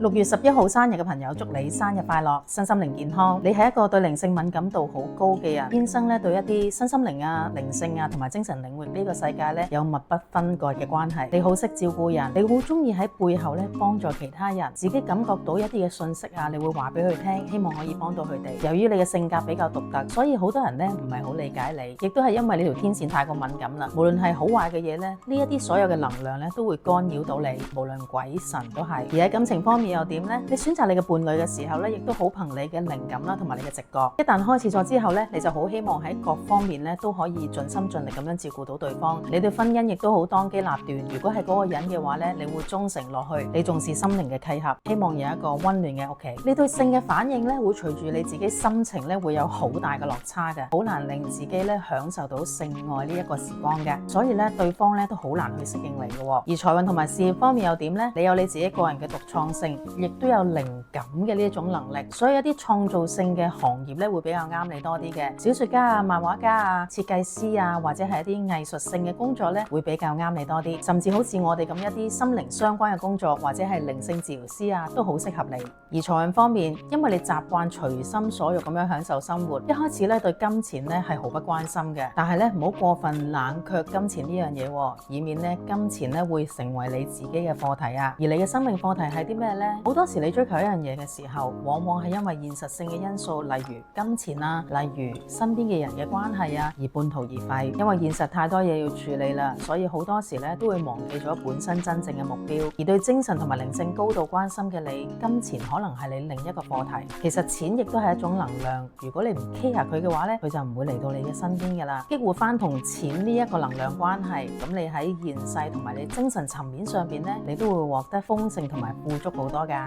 6月11號生日嘅朋友，祝你生日快樂，身心靈健康。你係一個對靈性敏感度好高嘅人，天生咧對一啲身心靈啊、靈性啊同埋精神領域呢個世界咧有密不分割嘅關係。你好識照顧人，你好中意喺背後咧幫助其他人，自己感覺到一啲嘅信息啊，你會話俾佢聽，希望可以幫到佢哋。由於你嘅性格比較獨特，所以好多人咧唔係好理解你，亦都係因為你條天線太過敏感啦。無論係好壞嘅嘢咧，呢一啲所有嘅能量咧都會干擾到你，無論鬼神都係。而喺感情方面又點呢？你選擇你嘅伴侶嘅時候咧，亦都好憑你嘅靈感啦，同埋你嘅直覺。一旦開始咗之後咧，你就好希望喺各方面咧都可以盡心盡力咁樣照顧到對方。你對婚姻亦都好當機立斷。如果係嗰個人嘅話咧，你會忠誠落去。你重視心靈嘅契合，希望有一個溫暖嘅屋企。你對性嘅反應咧，會隨住你自己心情咧會有好大嘅落差嘅，好難令自己咧享受到性愛呢一個時光嘅。所以咧，對方咧都好難去適應你嘅。而財運同埋事業方面又點呢？你有你自己個人嘅獨創性，亦都有靈感嘅呢一種能力，所以一啲創造性嘅行業咧會比較啱你多啲嘅。小說家啊、漫畫家啊、設計師啊，或者係一啲藝術性嘅工作咧，會比較啱你多啲。甚至好似我哋咁一啲心靈相關嘅工作，或者係靈性治療師啊，都好適合你。而財運方面，因為你習慣隨心所欲咁樣享受生活，一開始咧對金錢咧係毫不關心嘅。但係咧唔好過分冷卻金錢呢樣嘢，以免咧金錢咧會成為你自己嘅課題啊。而你嘅生命課題係啲咩呢？好多時你追求一樣嘢嘅時候，往往係因為現實性嘅因素，例如金錢啊，例如身邊嘅人嘅關係啊，而半途而廢。因為現實太多嘢要處理啦，所以好多時咧都會忘記咗本身真正嘅目標。而對精神同埋靈性高度關心嘅你，金錢可能係你另一個課題。其實錢亦都係一種能量，如果你唔 care 佢嘅話咧，佢就唔會嚟到你嘅身邊噶啦。激活翻同錢呢一個能量關係，咁你喺現世同埋你精神層面上邊咧，你都會獲得豐盛同埋富足好多噶。